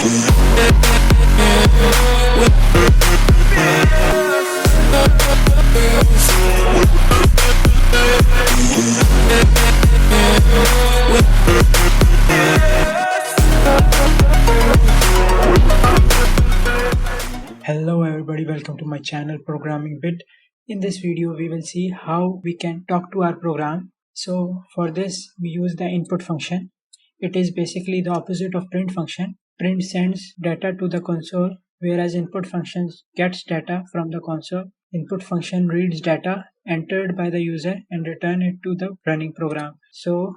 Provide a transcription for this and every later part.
Hello everybody, welcome to my channel Programming Bit. In this video we will see how we can talk to our program. So for this we use the input function. It is basically the opposite of print function. Print sends data to the console, whereas input function gets data from the console. Input function reads data entered by the user and return it to the running program. So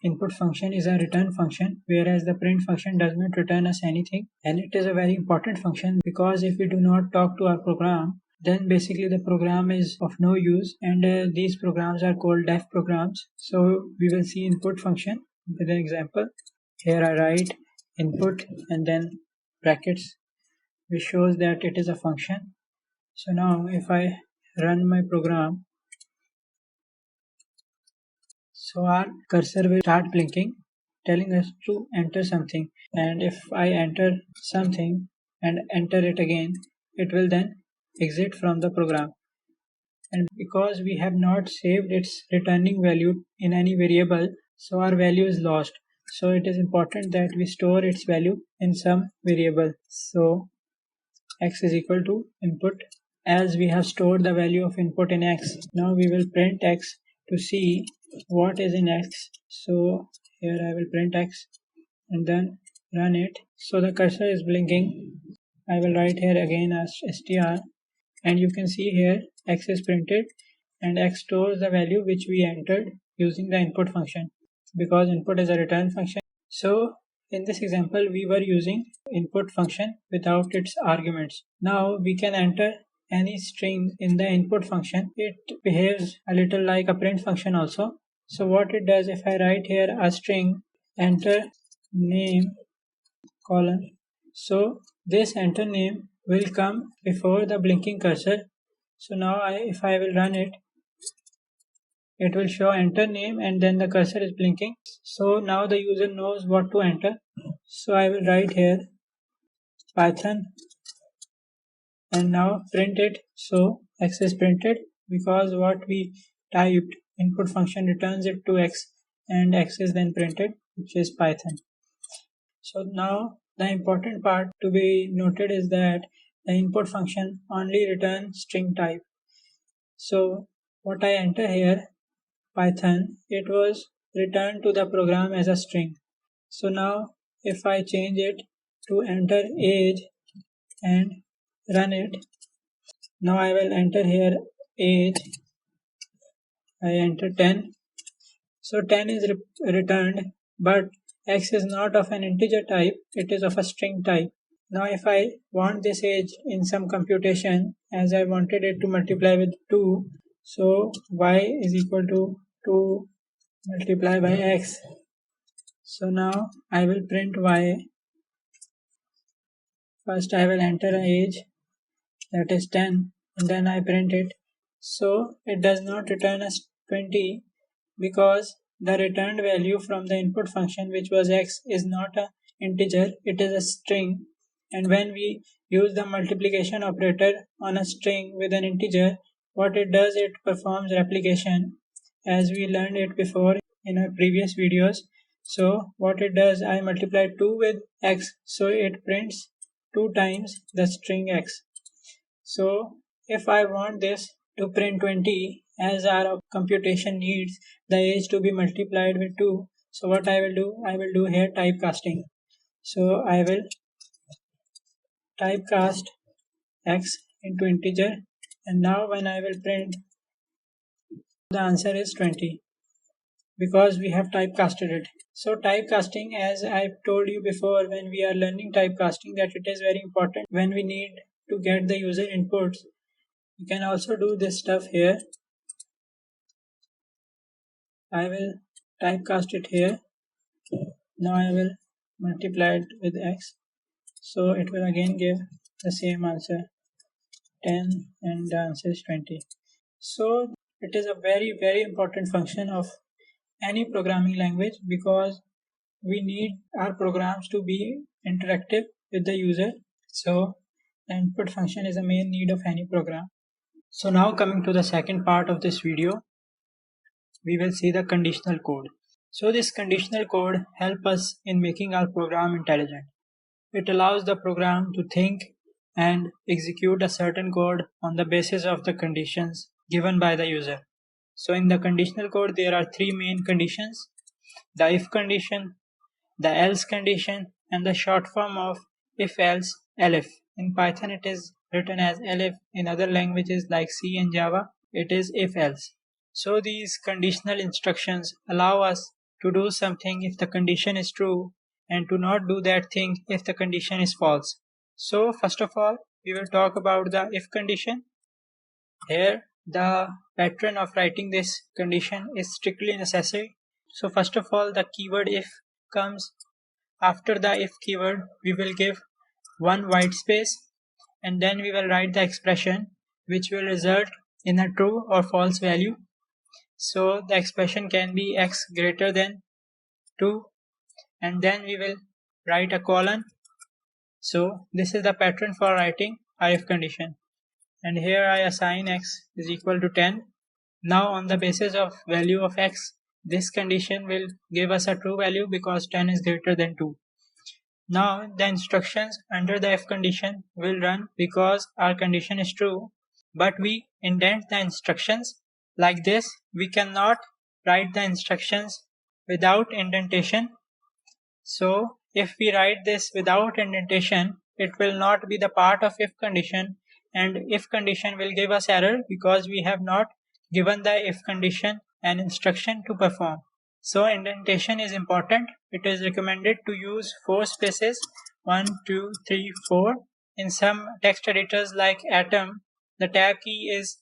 input function is a return function, whereas the print function does not return us anything, and it is a very important function because if we do not talk to our program, then basically the program is of no use, and these programs are called def programs. So we will see input function with an example. Here I write input and then brackets, which shows that it is a function. So now if I run my program, so our cursor will start blinking, telling us to enter something, and if I enter something and enter it again, it will then exit from the program. And because we have not saved its returning value in any variable, so our value is lost. So it is important that we store its value in some variable. So x is equal to input. As we have stored the value of input in x, now we will print x to see what is in x. So here I will print x and then run it. So the cursor is blinking. I will write here again as str, and you can see here x is printed and x stores the value which we entered using the input function, because input is a return function. So in this example we were using input function without its arguments. Now we can enter any string in the input function. It behaves a little like a print function also. So what it does, if I write here a string enter name colon, so this enter name will come before the blinking cursor. So now if I will run it, it will show enter name and then the cursor is blinking. So now the user knows what to enter. So I will write here Python and now print it. So x is printed because what we typed input function returns it to x, and x is then printed, which is Python. So now the important part to be noted is that the input function only returns string type. So what I enter here Python, it was returned to the program as a string. So now if I change it to enter age and run it, now I will enter here age, I enter 10. So 10 is returned, but x is not of an integer type, it is of a string type. Now if I want this age in some computation, as I wanted it to multiply with 2, so y is equal to 2 multiply by x. So now I will print y. First I will enter an age, that is 10, and then I print it. So it does not return us 20 because the returned value from the input function, which was x, is not an integer, it is a string. And when we use the multiplication operator on a string with an integer, what it does, it performs replication, as we learned it before in our previous videos. So what it does, I multiply 2 with x, so it prints 2 times the string x. So if I want this to print 20, as our computation needs the age to be multiplied with 2, so what I will do here typecasting. So I will typecast x into integer, and now when I will print, the answer is 20 because we have typecasted it. So typecasting, as I've told you before when we are learning typecasting, that it is very important when we need to get the user inputs. You can also do this stuff here. I will typecast it here. Now I will multiply it with x, so it will again give the same answer, 10, and the answer is 20. So it is a very important function of any programming language because we need our programs to be interactive with the user. So the input function is a main need of any program. So now coming to the second part of this video, we will see the conditional code. So this conditional code helps us in making our program intelligent. It allows the program to think and execute a certain code on the basis of the conditions given by the user. So in the conditional code, there are three main conditions: the if condition, the else condition, and the short form of if else elif. In Python, it is written as elif. In other languages like C and Java, it is if else. So these conditional instructions allow us to do something if the condition is true and to not do that thing if the condition is false. So first of all, we will talk about the if condition. Here, the pattern of writing this condition is strictly necessary. So first of all, the keyword if comes. After the if keyword, we will give one white space and then we will write the expression which will result in a true or false value. So the expression can be x greater than 2 and then we will write a colon. So this is the pattern for writing our if condition. And here I assign x is equal to 10. Now on the basis of value of x, this condition will give us a true value because 10 is greater than 2. Now the instructions under the if condition will run because our condition is true, but we indent the instructions like this. We cannot write the instructions without indentation. So if we write this without indentation, it will not be the part of if condition, and if condition will give us error because we have not given the if condition an instruction to perform. So indentation is important. It is recommended to use 4 spaces, 1, 2, 3, 4. In some text editors like Atom, the tab key is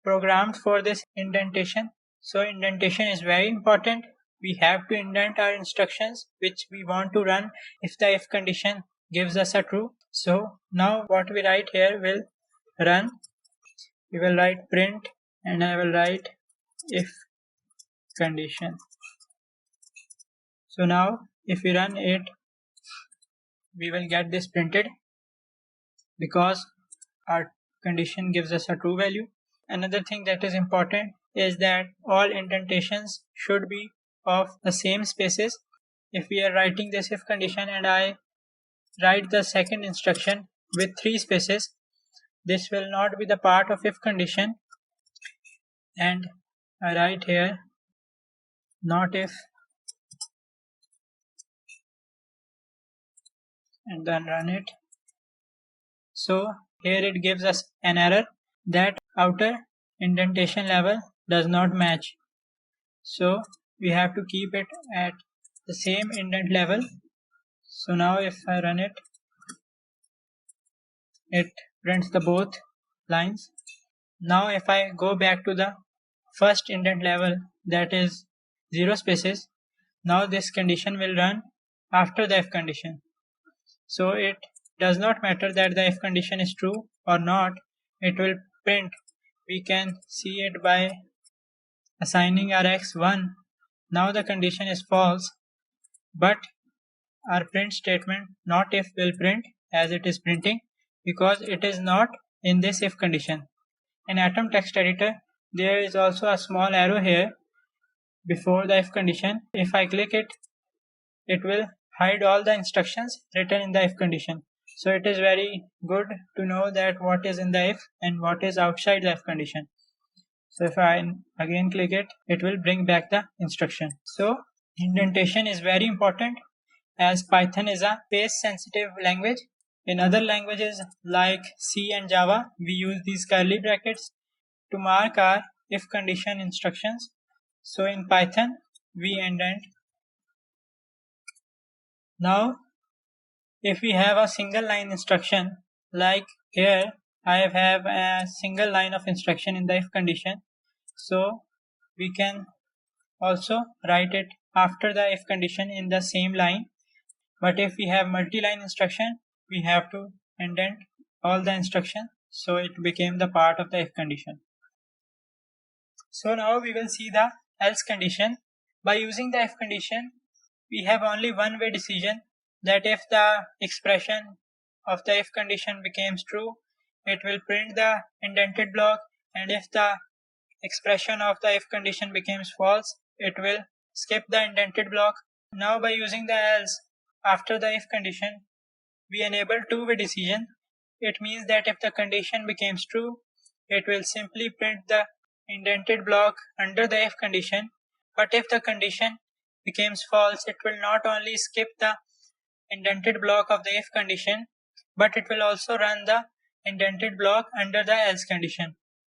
programmed for this indentation. So indentation is very important. We have to indent our instructions which we want to run if the if condition gives us a true. So now what we write here will run. We will write print and I will write if condition. So now if we run it, we will get this printed because our condition gives us a true value. Another thing that is important is that all indentations should be of the same spaces. If we are writing this if condition and I write the second instruction with 3 spaces, this will not be the part of if condition, and I write here not if and then run it. So here it gives us an error that outer indentation level does not match. So we have to keep it at the same indent level. So now if I run it, it prints the both lines. Now if I go back to the first indent level, that is 0 spaces, now this condition will run after the if condition. So it does not matter that the if condition is true or not, it will print. We can see it by assigning our x 1. Now the condition is false, but our print statement not if will print as it is printing because it is not in this if condition. In Atom text editor, there is also a small arrow here before the if condition. If I click it, it will hide all the instructions written in the if condition. So it is very good to know that what is in the if and what is outside the if condition. So if I again click it, it will bring back the instruction. So indentation is very important as Python is a space sensitive language. In other languages like C and Java, we use these curly brackets to mark our if condition instructions. So in Python, we indent. Now, if we have a single line instruction, like here, I have a single line of instruction in the if condition. So we can also write it after the if condition in the same line. But if we have multi-line instruction, we have to indent all the instruction. So it became the part of the if condition. So now we will see the else condition. By using the if condition, we have only one way decision that if the expression of the if condition becomes true, it will print the indented block, and if the expression of the if condition becomes false, it will skip the indented block. Now by using the else after the if condition, we enable two-way decision. It means that if the condition becomes true, it will simply print the indented block under the if condition, but if the condition becomes false, it will not only skip the indented block of the if condition, but it will also run the indented block under the else condition.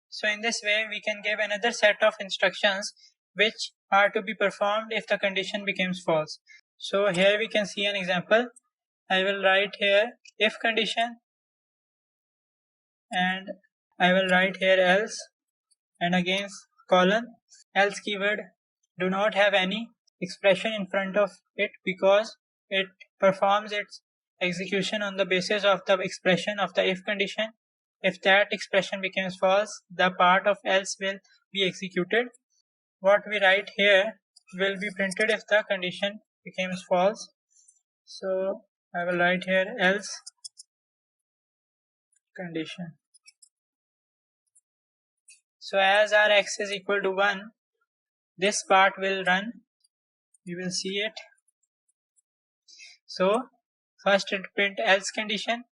So in this way, we can give another set of instructions which are to be performed if the condition becomes false. So here we can see an example. I will write here if condition, and I will write here else, and again colon. Else keyword do not have any expression in front of it because it performs its execution on the basis of the expression of the if condition. If that expression becomes false, the part of else will be executed. What we write here will be printed if the condition becomes false. So I will write here else condition. So as our x is equal to 1, this part will run. We will see it. So first it print else condition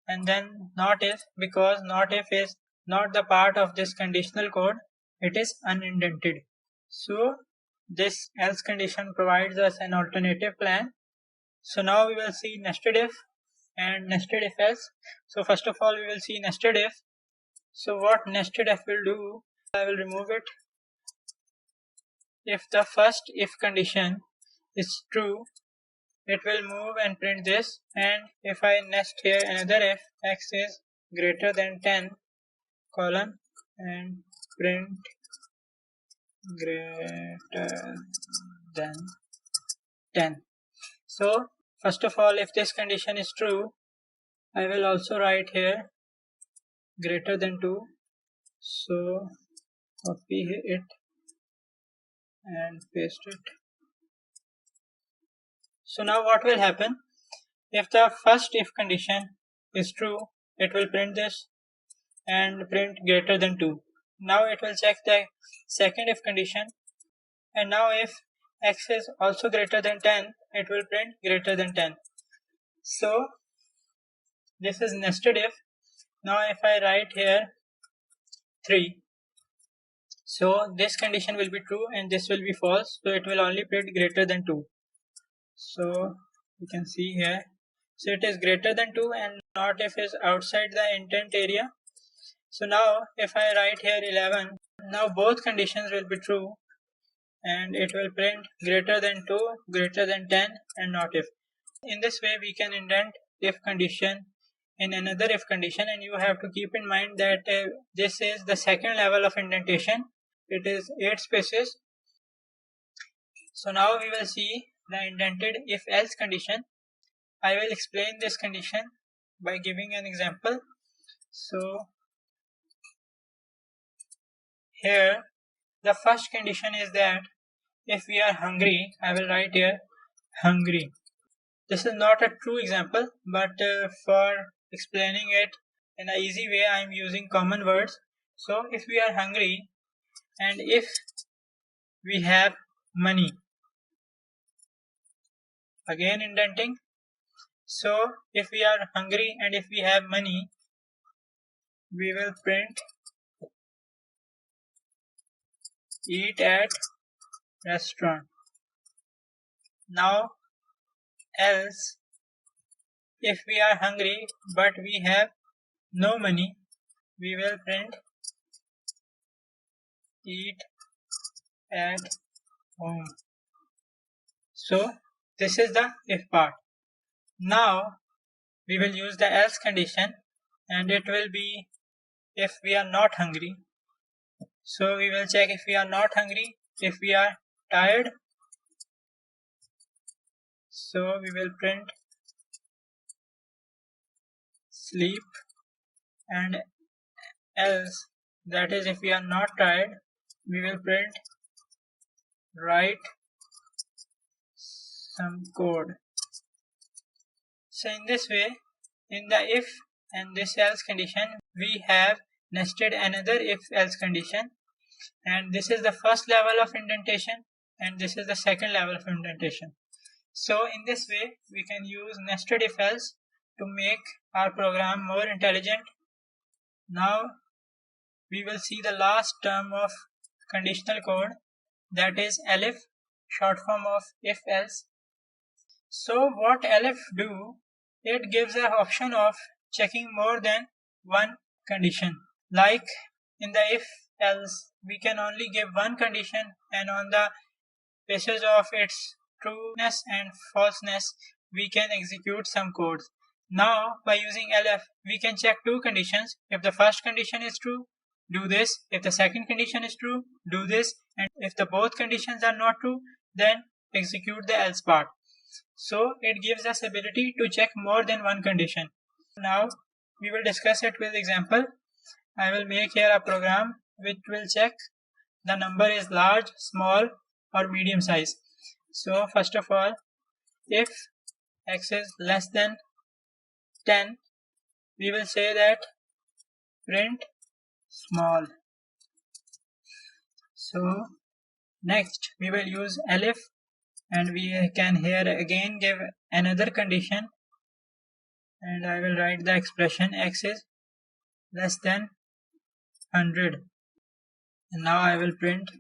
and then not if, because not if is not the part of this conditional code, it is unindented. So this else condition provides us an alternative plan. So now we will see nested if and nested if else. So first of all we will see nested if. So what nested if will do, I will remove it. If the first if condition is true, it will move and print this, and if I nest here another if, x is greater than 10 colon and print greater than 10. So first of all, if this condition is true, I will also write here greater than 2. So copy it and paste it. So now what will happen? If the first if condition is true, it will print this and print greater than 2. Now it will check the second if condition, and now if x is also greater than 10, it will print greater than 10. So this is nested if. Now if I write here 3, so this condition will be true and this will be false, so it will only print greater than 2. So you can see here, so it is greater than 2 and not if is outside the intent area. So now if I write here 11, now both conditions will be true and it will print greater than 2, greater than 10 and not if. In this way we can indent if condition in another if condition, and you have to keep in mind that this is the second level of indentation. It is 8 spaces. So now we will see the indented if else condition. I will explain this condition by giving an example. So here the first condition is that if we are hungry, I will write here hungry. This is not a true example, but for explaining it in an easy way, I am using common words. So if we are hungry and if we have money, again indenting. So if we are hungry and if we have money, we will print eat at restaurant. Now else, if we are hungry but we have no money, we will print eat at home. So this is the if part. Now we will use the else condition, and it will be if we are not hungry. So we will check if we are not hungry, if we are tired. So we will print sleep, and else, that is if we are not tired, we will print write some code. So in this way, in the if and this else condition, we have nested another if else condition, and this is the first level of indentation and this is the second level of indentation. So in this way, we can use nested if else to make our program more intelligent. Now we will see the last term of conditional code, that is elif, short form of if else. So what elif do? It gives an option of checking more than one condition. Like in the if else, we can only give one condition, and on the basis of its trueness and falseness, we can execute some codes. Now by using elif, we can check two conditions. If the first condition is true, do this. If the second condition is true, do this. And if the both conditions are not true, then execute the else part. So it gives us ability to check more than one condition. Now we will discuss it with example. I will make here a program which will check the number is large, small or medium size. So first of all, if x is less than 10, we will say that print small. So next we will use elif, and we can here again give another condition, and I will write the expression x is less than 100, and now I will print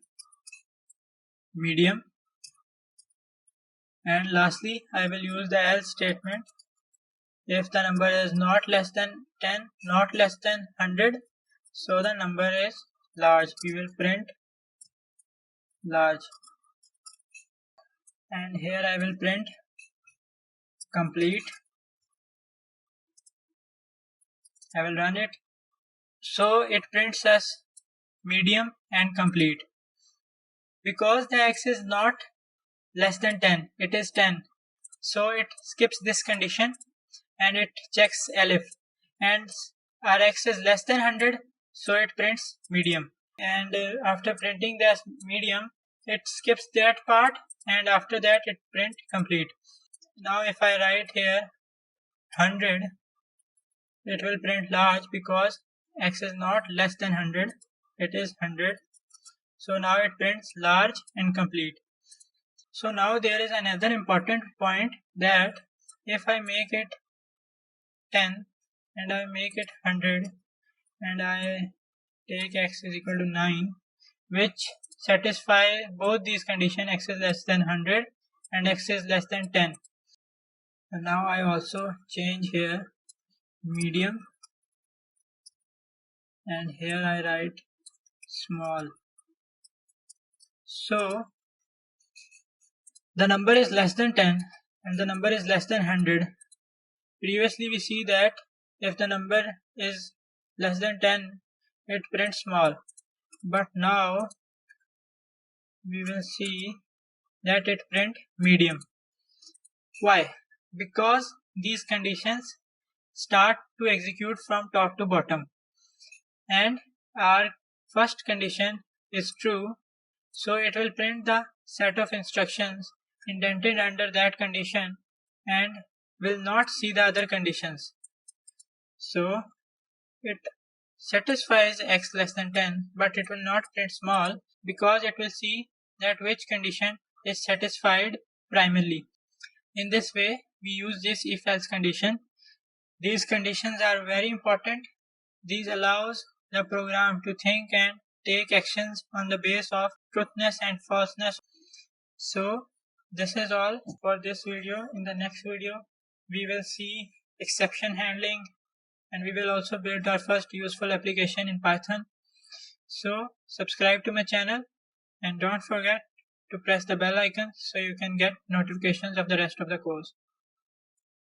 medium. And lastly, I will use the else statement. If the number is not less than 10, not less than 100, so the number is large. We will print large. And here I will print complete. I will run it. So it prints us medium and complete. Because the x is not less than 10, it is 10. So it skips this condition and it checks elif. And our x is less than 100, so it prints medium. And after printing this medium, it skips that part, and after that it print complete. Now if I write here 100, it will print large because x is not less than 100, it is 100. So now it prints large and complete. So now there is another important point, that if I make it 10 and I make it 100 and I take x is equal to 9, which satisfy both these conditions, x is less than 100 and x is less than 10. And now I also change here medium, and here I write small. So the number is less than 10 and the number is less than 100. Previously we see that if the number is less than 10, it prints small. But now we will see that it print medium. Why? Because these conditions start to execute from top to bottom, and our first condition is true, so it will print the set of instructions indented under that condition and will not see the other conditions. So it satisfies x less than 10, but it will not print small because it will see that which condition is satisfied primarily. In this way, we use this if else condition. These conditions are very important. These allows the program to think and take actions on the basis of truthness and falseness. So this is all for this video. In the next video, we will see exception handling, and we will also build our first useful application in Python. So subscribe to my channel and don't forget to press the bell icon so you can get notifications of the rest of the course.